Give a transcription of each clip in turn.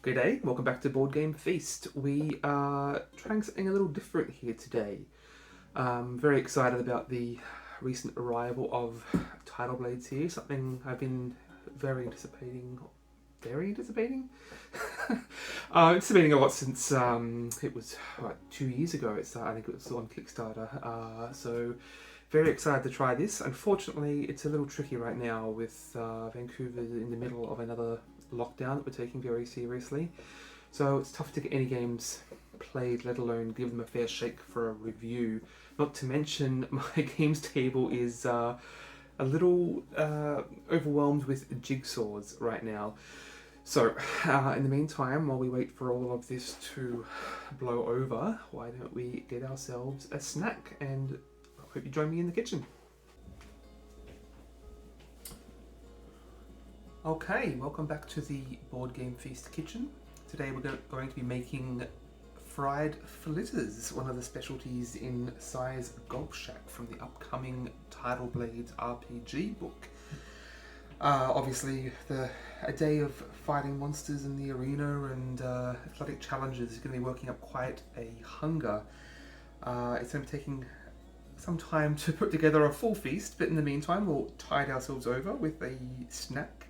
G'day, welcome back to Board Game Feast. We are trying something a little different here today. Very excited about the recent arrival of Tidal Blades here, something I've been very anticipating. Anticipating a lot since it was 2 years ago. I think it was on Kickstarter. So very excited to try this. Unfortunately, it's a little tricky right now with Vancouver in the middle of another lockdown that we're taking very seriously. So it's tough to get any games played, let alone give them a fair shake for a review. Not to mention my games table is a little overwhelmed with jigsaws right now. So in the meantime, while we wait for all of this to blow over, why don't we get ourselves a snack, and I hope you join me in the kitchen. Okay, welcome back to the Board Game Feast kitchen. Today we're going to be making fried flitters, one of the specialties in Size Golf Shack from the upcoming Tidal Blades RPG book. Obviously, a day of fighting monsters in the arena and athletic challenges is going to be working up quite a hunger. It's going to be taking some time to put together a full feast, but in the meantime we'll tide ourselves over with a snack.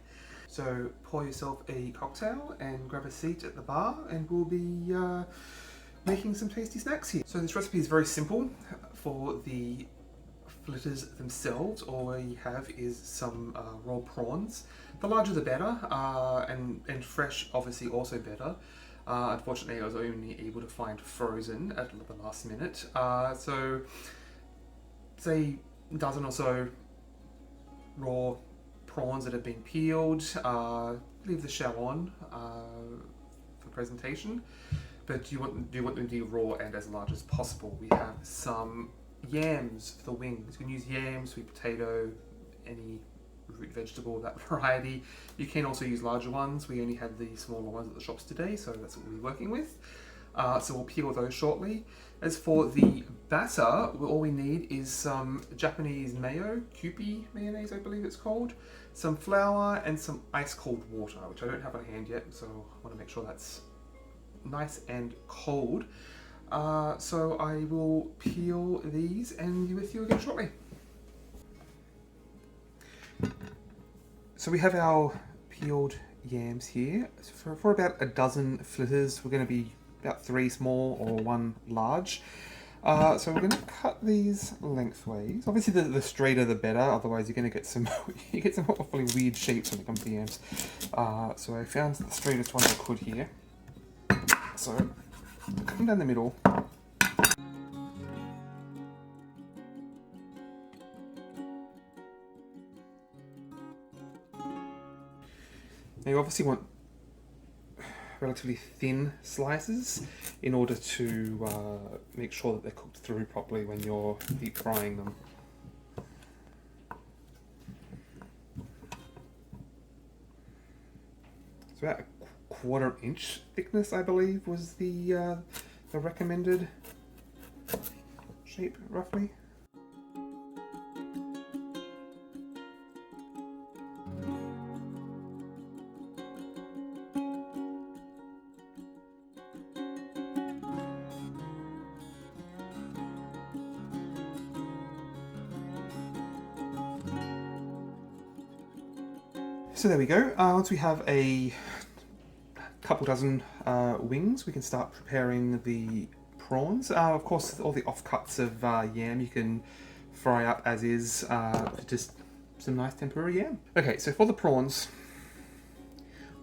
So pour yourself a cocktail and grab a seat at the bar, and we'll be making some tasty snacks here. So this recipe is very simple. For the flitters themselves, all we have is some raw prawns. The larger the better, and fresh obviously also better. Unfortunately, I was only able to find frozen at the last minute. So say a dozen or so raw prawns that have been peeled. Leave the shell on for presentation, but do you want them to be raw and as large as possible. We have some yams for the wings. You can use yams, sweet potato, any root vegetable of that variety. You can also use larger ones. We only had the smaller ones at the shops today, so that's what we'll be working with. So we'll peel those shortly. As for the batter, all we need is some Japanese mayo, Kewpie mayonnaise I believe it's called, some flour and some ice cold water, which I don't have on hand yet, so I want to make sure that's nice and cold. So I will peel these and be with you again shortly. So we have our peeled yams here. For about a dozen flitters, we're going to be about 3 small or 1 large. So we're going to cut these lengthways. Obviously the straighter the better, otherwise you're going to get some awfully weird shapes when it comes to yams. So I found the straightest one I could here. So cut them down the middle. Now you obviously want relatively thin slices in order to make sure that they're cooked through properly when you're deep frying them. It's about a 1/4 inch thickness, I believe, was the recommended shape, roughly. So there we go. Once we have a couple dozen wings, we can start preparing the prawns. Of course, all the offcuts of yam you can fry up as is, just some nice tempura yam. Okay, so for the prawns,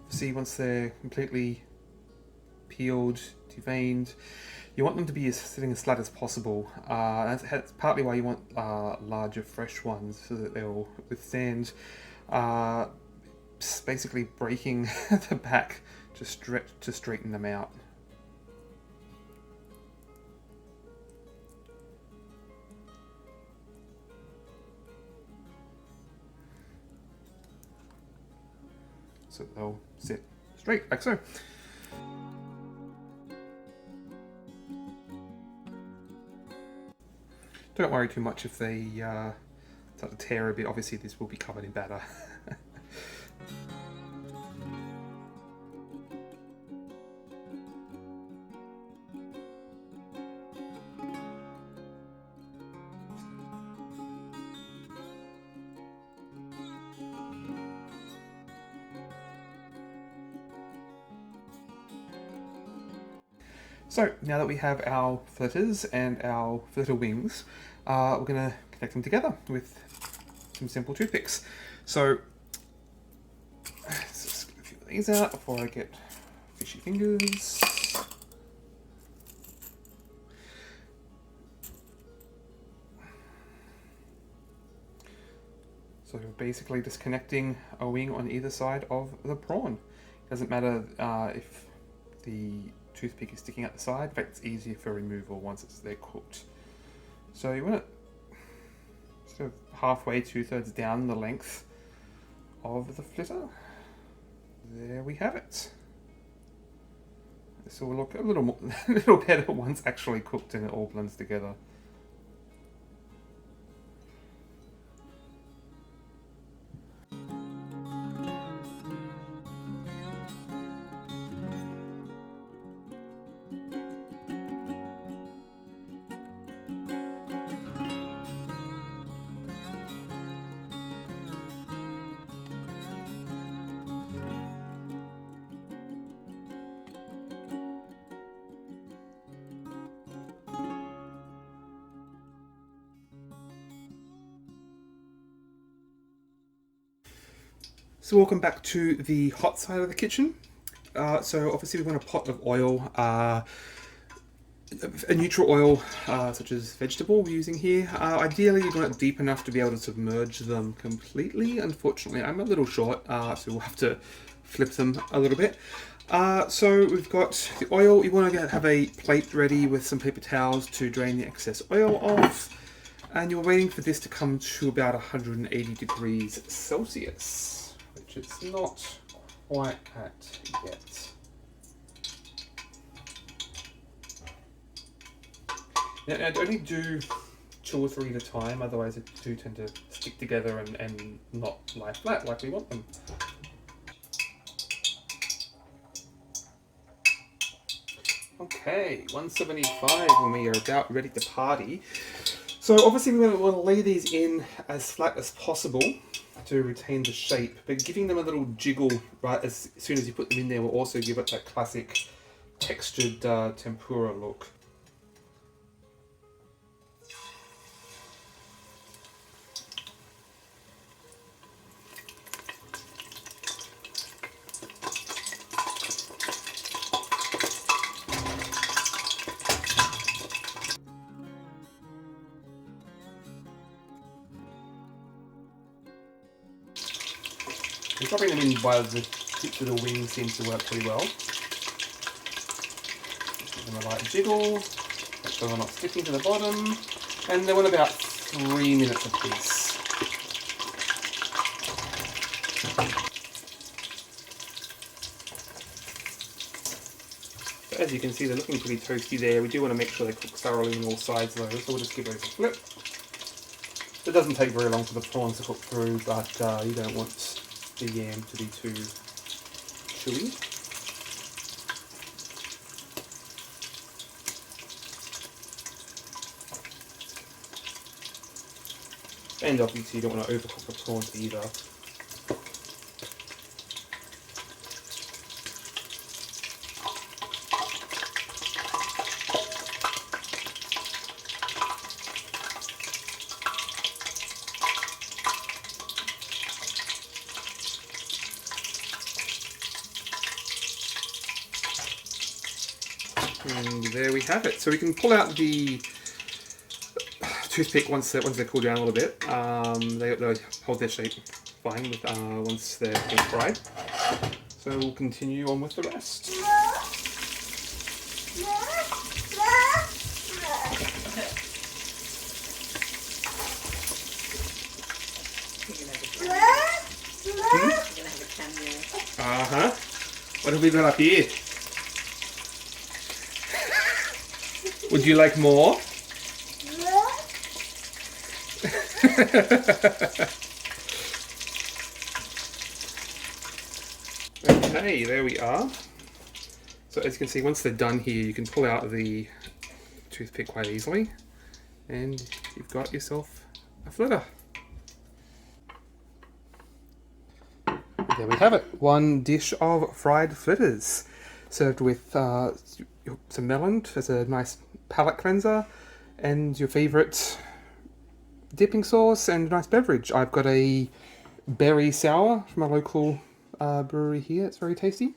see, once they're completely peeled, deveined, you want them to be sitting as flat as possible. That's partly why you want larger fresh ones, so that they'll withstand basically breaking the back to straighten them out. So they'll sit straight like so. Don't worry too much if they start to tear a bit. Obviously this will be covered in batter. So now that we have our flitters and our flitter wings, we're going to connect them together with some simple toothpicks. So let's just get a few of these out before I get fishy fingers. So basically just connecting a wing on either side of the prawn. Doesn't matter if the toothpick is sticking out the side. In fact, it's easier for removal once they're cooked. So you want it sort of halfway, 2/3 down the length of the flitter. There we have it. This will look a little better once actually cooked and it all blends together. So welcome back to the hot side of the kitchen. So obviously we want a pot of oil, a neutral oil such as vegetable we're using here. Ideally you want it deep enough to be able to submerge them completely. Unfortunately I'm a little short, so we'll have to flip them a little bit. So we've got the oil. You want to have a plate ready with some paper towels to drain the excess oil off. And you're waiting for this to come to about 180 degrees Celsius. Which it's not quite at yet. Now, I'd only do 2 or 3 at a time, otherwise they do tend to stick together and not lie flat like we want them. Okay, 175 when we are about ready to party. So obviously we want to lay these in as flat as possible to retain the shape, but giving them a little jiggle right as soon as you put them in there will also give it that classic textured tempura look. And dropping them in by the tips of the wing seems to work pretty well. Give them a light jiggle, make sure they're not sticking to the bottom, and they want about 3 minutes apiece. So as you can see, they're looking pretty toasty there. We do want to make sure they cook thoroughly on all sides though, so we'll just give those a flip. It doesn't take very long for the prawns to cook through, but you don't want the yam to be too chewy. And obviously you don't want to overcook the prawns either. And there we have it. So we can pull out the toothpick once they're cooled down a little bit. They hold their shape fine with, once they're fried. So we'll continue on with the rest. Uh-huh. What have we got up here? Would you like more? Okay, there we are. So as you can see, once they're done here, you can pull out the toothpick quite easily, and you've got yourself a flitter. There we have it, one dish of fried flitters. served with some melon as a nice palate cleanser, and your favourite dipping sauce and a nice beverage. I've got a berry sour from a local brewery here. It's very tasty.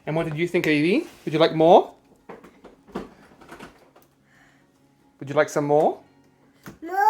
And what did you think, Evie? Would you like more? Would you like some more? No.